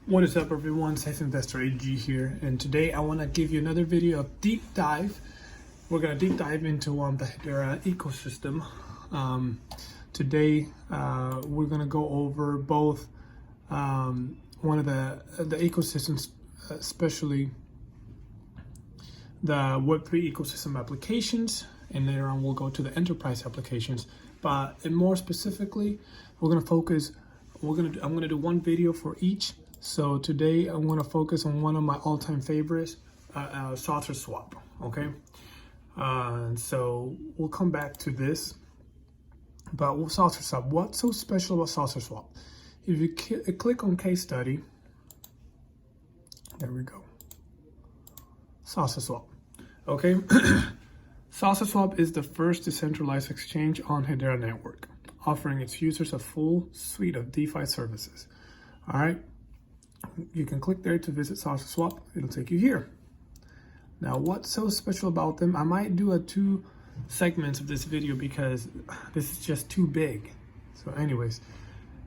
What is up, everyone? Safe Investor AG here, and today I want to give you another video of deep dive. We're going to deep dive into the HBAR ecosystem. Today we're going to go over both one of the ecosystems, especially the Web3 ecosystem applications, and later on we'll go to the enterprise applications. And more specifically, we're going to focus. I'm going to do one video for each. So today I'm going to focus on one of my all-time favorites, Saucerswap. Okay, so we'll come back to this. But Saucerswap, what's so special about Saucerswap? If you click on case study, there we go. Saucerswap. Okay, Saucerswap is the first decentralized exchange on HBAR network, offering its users a full suite of DeFi services. All right. You can click there to visit Saucerswap. It'll take you here. Now, what's so special about them? I might do two segments of this video because this is just too big. So anyways,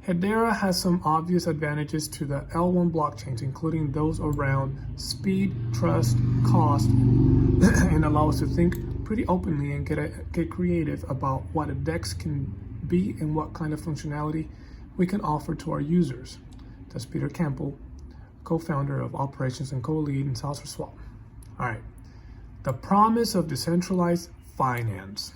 HBAR has some obvious advantages to the L1 blockchains, including those around speed, trust, cost, and allow us to think pretty openly and get creative about what a DEX can be and what kind of functionality we can offer to our users. That's Peter Campbell, co-founder of operations and co-lead in Saucerswap. All right, the promise of decentralized finance.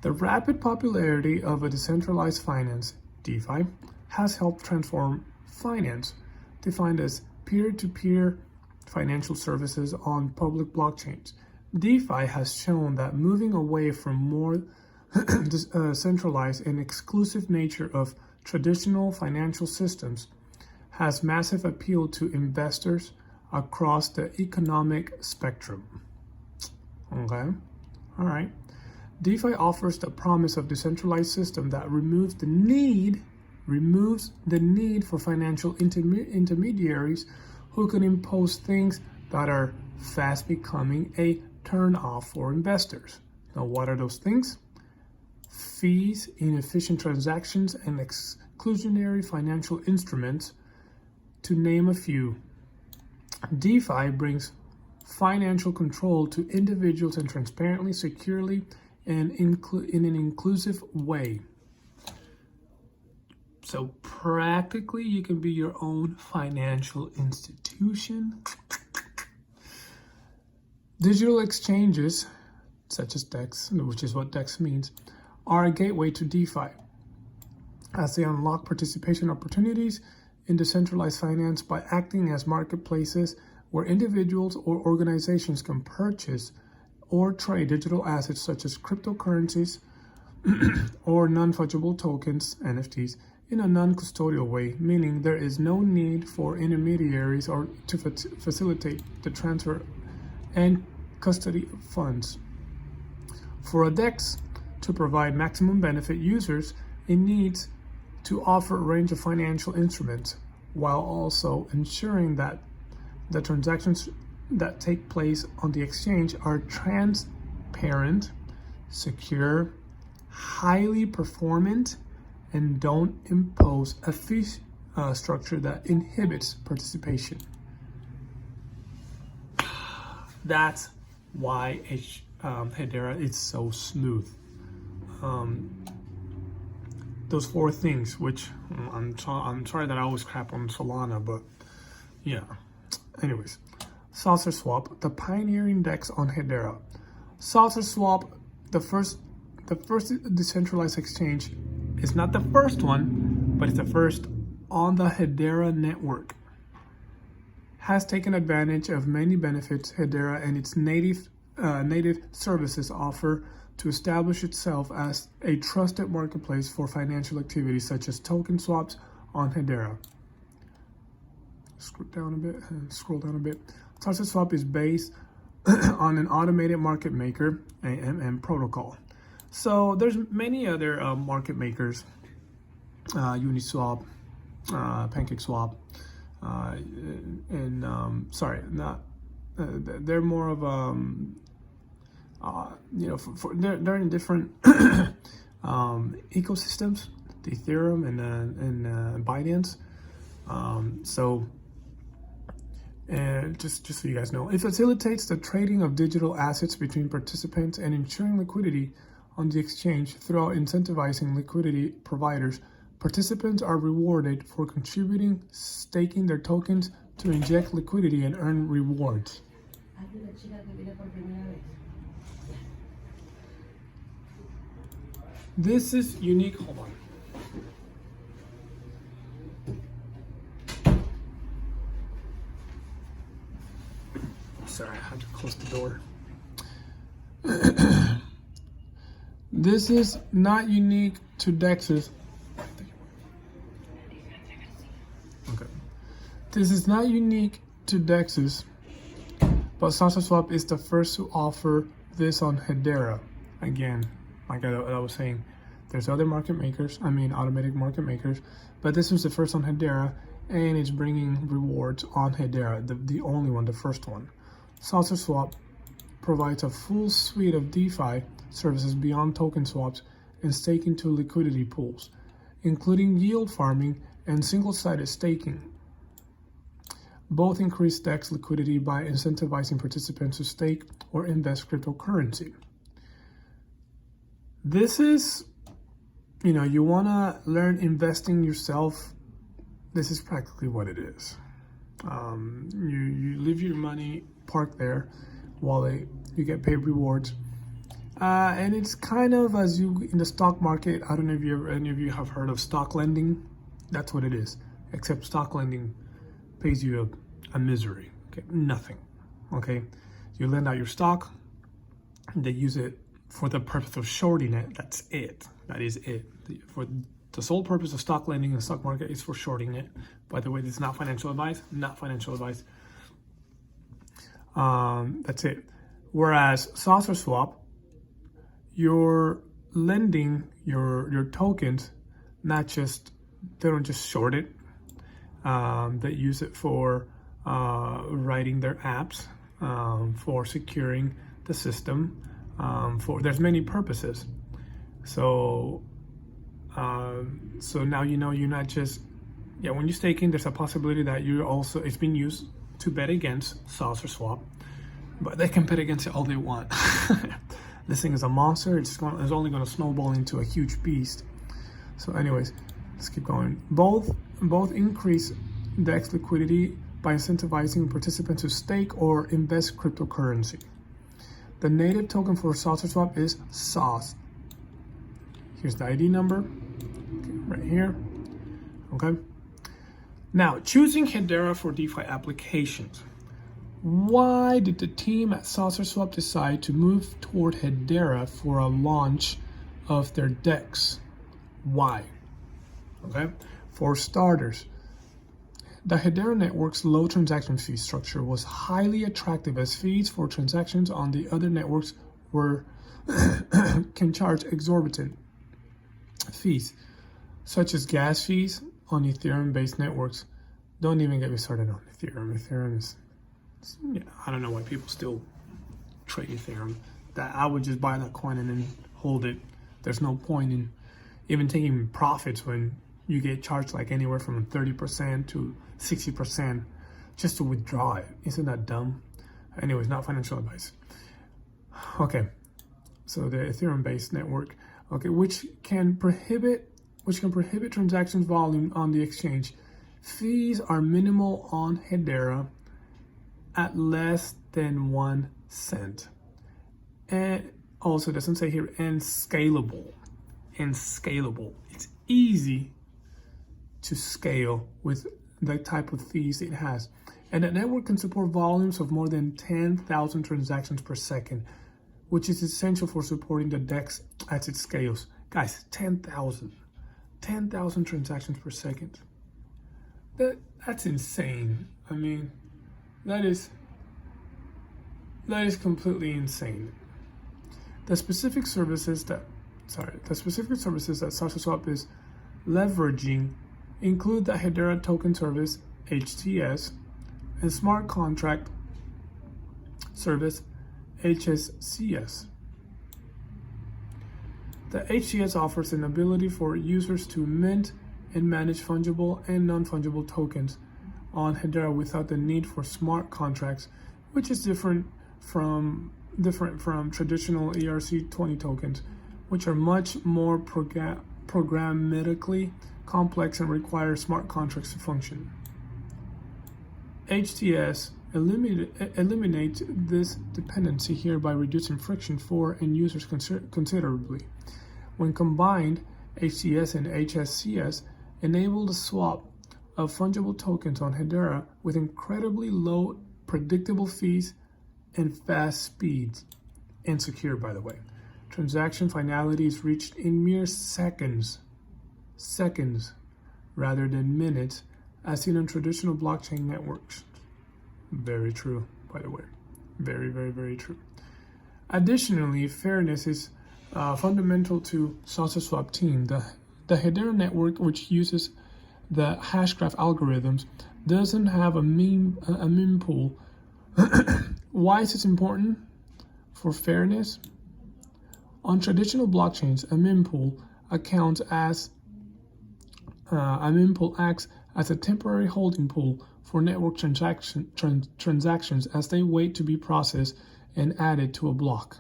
The rapid popularity of a decentralized finance, DeFi, has helped transform finance, defined as peer-to-peer financial services on public blockchains. DeFi has shown that moving away from more centralized and exclusive nature of traditional financial systems has massive appeal to investors across the economic spectrum. Okay, all right. DeFi offers the promise of decentralized system that removes the need for financial intermediaries who can impose things that are fast becoming a turn-off for investors. Now, what are those things? Fees, inefficient transactions, and exclusionary financial instruments, to name a few. DeFi brings financial control to individuals and transparently, securely, and in an inclusive way. So practically, you can be your own financial institution. Digital exchanges, such as DEX, which is what DEX means, are a gateway to DeFi, as they unlock participation opportunities in decentralized finance by acting as marketplaces where individuals or organizations can purchase or trade digital assets such as cryptocurrencies or non-fungible tokens, NFTs, in a non-custodial way, meaning there is no need for intermediaries or to facilitate the transfer and custody of funds. For a DEX to provide maximum benefit users, it needs to offer a range of financial instruments while also ensuring that the transactions that take place on the exchange are transparent, secure, highly performant, and don't impose a fee structure that inhibits participation. That's why HBAR is so smooth. Those four things, which I'm sorry that I always crap on Solana, but yeah. Anyways, Saucerswap, the pioneering DEX on HBAR. Saucerswap, the first decentralized exchange, is not the first one, but it's the first on the HBAR network. Has taken advantage of many benefits HBAR and its native services offer to establish itself as a trusted marketplace for financial activities such as token swaps on HBAR. Scroll down a bit. Saucerswap is based on an automated market maker, AMM protocol. So there's many other market makers, Uniswap, PancakeSwap, they're more of they're in different ecosystems, the Ethereum and Binance. And just so you guys know, it facilitates the trading of digital assets between participants and ensuring liquidity on the exchange throughout incentivizing liquidity providers. Participants are rewarded for contributing, staking their tokens to inject liquidity and earn rewards. This is unique. Hold on. Sorry, I had to close the door. This is not unique to DEXs. Okay. This is not unique to DEXs, but Saucerswap is the first to offer this on Hedera. Again, like I was saying, there's other market makers, automatic market makers, but this was the first on Hedera, and it's bringing rewards on Hedera, the only one, the first one. Saucerswap provides a full suite of DeFi services beyond token swaps and staking to liquidity pools, including yield farming and single-sided staking. Both increase DEX liquidity by incentivizing participants to stake or invest cryptocurrency. This is, you want to learn investing yourself. This is practically what it is. You leave your money parked there, wallet, you get paid rewards, and it's kind of as you in the stock market. I don't know if any of you have heard of stock lending. That's what it is, except stock lending pays you a misery. Okay, nothing. Okay, you lend out your stock, they use it for the purpose of shorting it. That's it. That is it. For the sole purpose of stock lending in the stock market is for shorting it. By the way, this is not financial advice. Not financial advice. That's it. Whereas Saucerswap, you're lending your tokens, they don't just short it. They use it for writing their apps, for securing the system. There's many purposes. So now you're not just, when you're staking, there's a possibility that it's being used to bet against Saucerswap, but they can bet against it all they want. This thing is a monster. It's only going to snowball into a huge beast. So anyways, let's keep going. Both increase DEX liquidity by incentivizing participants to stake or invest cryptocurrency. The native token for Saucerswap is Sauce. Here's the ID number, right here. Okay. Now, choosing Hedera for DeFi applications. Why did the team at Saucerswap decide to move toward Hedera for a launch of their DEX? Why? Okay. For starters, the Hedera network's low transaction fee structure was highly attractive, as fees for transactions on the other networks can charge exorbitant fees, such as gas fees on Ethereum-based networks. Don't even get me started on Ethereum. Ethereum is, I don't know why people still trade Ethereum. That I would just buy that coin and then hold it. There's no point in even taking profits when you get charged like anywhere from 30% to 60% just to withdraw it. Isn't that dumb? Anyways, not financial advice. Okay, so the Ethereum-based network, which can prohibit transactions volume on the exchange. Fees are minimal on Hedera at less than 1 cent. And also, it doesn't say here, and scalable. It's easy to scale with the type of fees it has. And the network can support volumes of more than 10,000 transactions per second, which is essential for supporting the DEX as it scales. Guys, 10,000 transactions per second. That's insane. I mean, that is completely insane. The specific services that Saucerswap is leveraging include the Hedera Token Service, HTS, and Smart Contract Service, HSCS. The HTS offers an ability for users to mint and manage fungible and non-fungible tokens on Hedera without the need for smart contracts, which is different from traditional ERC20 tokens, which are much more programmatically complex and require smart contracts to function. HTS eliminates this dependency here by reducing friction for end users considerably. When combined, HTS and HSCS enable the swap of fungible tokens on Hedera with incredibly low predictable fees and fast speeds, and secure, by the way. Transaction finality is reached in mere seconds rather than minutes, as seen on traditional blockchain networks. Very true, by the way. Very, very, very true. Additionally, fairness is fundamental to Saucerswap team. The Hedera network, which uses the hashgraph algorithms, doesn't have a meme pool. Why is this important for fairness? On traditional blockchains, a meme pool acts as a temporary holding pool for network transactions as they wait to be processed and added to a block.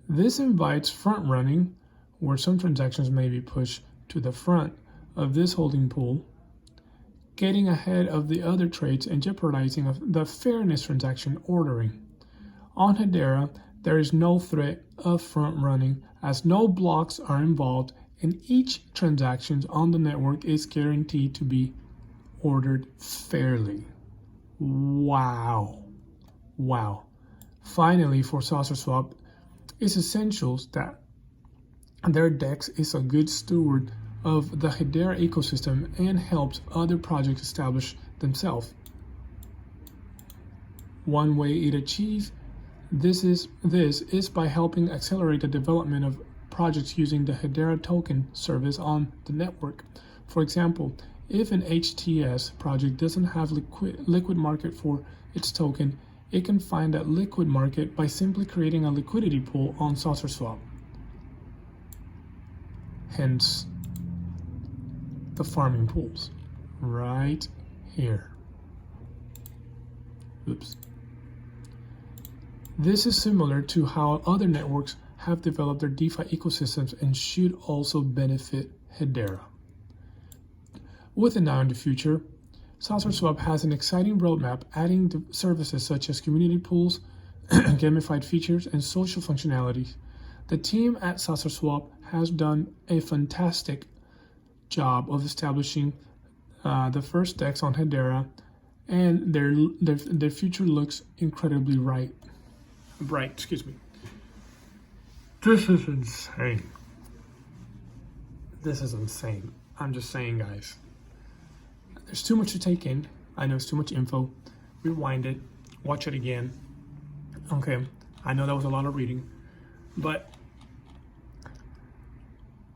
This invites front running, where some transactions may be pushed to the front of this holding pool, getting ahead of the other trades and jeopardizing the fairness transaction ordering. On Hedera, there is no threat of front running, as no blocks are involved and each transaction on the network is guaranteed to be ordered fairly. Wow. Finally, for Saucerswap, it's essential that their DEX is a good steward of the Hedera ecosystem and helps other projects establish themselves. One way it achieves this is by helping accelerate the development of projects using the Hedera token service on the network. For example, if an HTS project doesn't have liquid market for its token, it can find that liquid market by simply creating a liquidity pool on Saucerswap. Hence, the farming pools right here. Oops. This is similar to how other networks have developed their DeFi ecosystems and should also benefit Hedera. With an eye on the future, Saucerswap has an exciting roadmap adding services such as community pools, gamified features, and social functionalities. The team at Saucerswap has done a fantastic job of establishing the first DEX on Hedera, and their future looks incredibly bright. This is insane. I'm just saying, guys. There's too much to take in. I know it's too much info. Rewind it. Watch it again. Okay. I know that was a lot of reading. But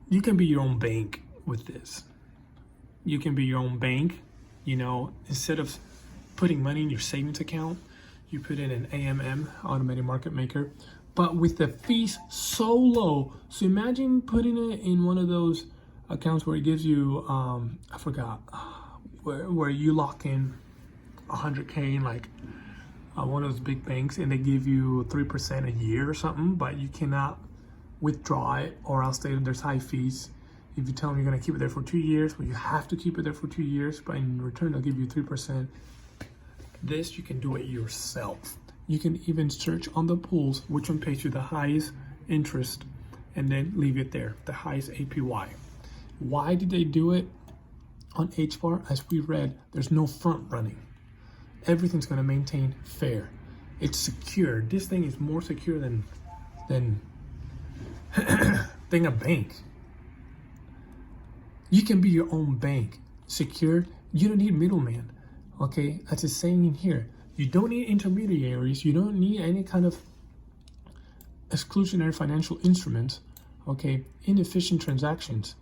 you can be your own bank with this. You can be your own bank. Instead of putting money in your savings account, you put in an AMM, automated market maker, but with the fees so low. So imagine putting it in one of those accounts where it gives you, I forgot, where you lock in 100K in like one of those big banks, and they give you 3% a year or something, but you cannot withdraw it, or else there's high fees. If you tell them you're gonna keep it there for 2 years, well, you have to keep it there for 2 years, but in return they'll give you 3%. This, you can do it yourself. You can even search on the pools which one pays you the highest interest and then leave it there, the highest APY. Why did they do it on HBAR? As we read, there's no front running. Everything's going to maintain fair. It's secure. This thing is more secure than a bank. You can be your own bank, secured. You don't need middleman. Okay, as it's saying in here, you don't need intermediaries. You don't need any kind of exclusionary financial instruments. Okay, inefficient transactions,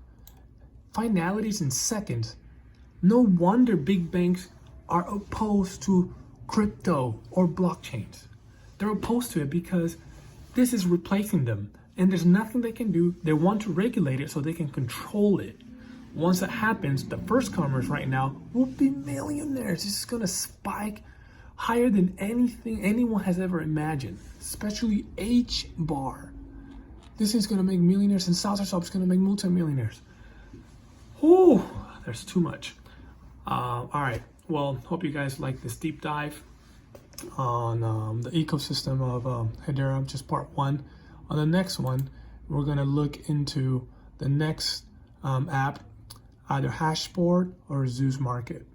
finalities in seconds. No wonder big banks are opposed to crypto or blockchains. They're opposed to it because this is replacing them, and there's nothing they can do. They want to regulate it so they can control it. Once that happens, the first comers right now will be millionaires. This is gonna spike higher than anything anyone has ever imagined, especially HBAR. This is gonna make millionaires, and Saucerswap is gonna make multi-millionaires. Oh, there's too much. All right, well, hope you guys like this deep dive on the ecosystem of Hedera, just part one. On the next one, we're gonna look into the next app, either HashBoard or Zeus Market.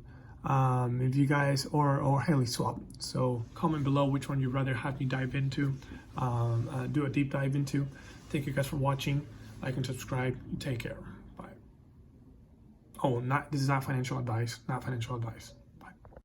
If you guys, or HeliSwap. So comment below which one you'd rather have me dive into, do a deep dive into. Thank you guys for watching. Like and subscribe. Take care. Bye. Oh, this is not financial advice. Not financial advice.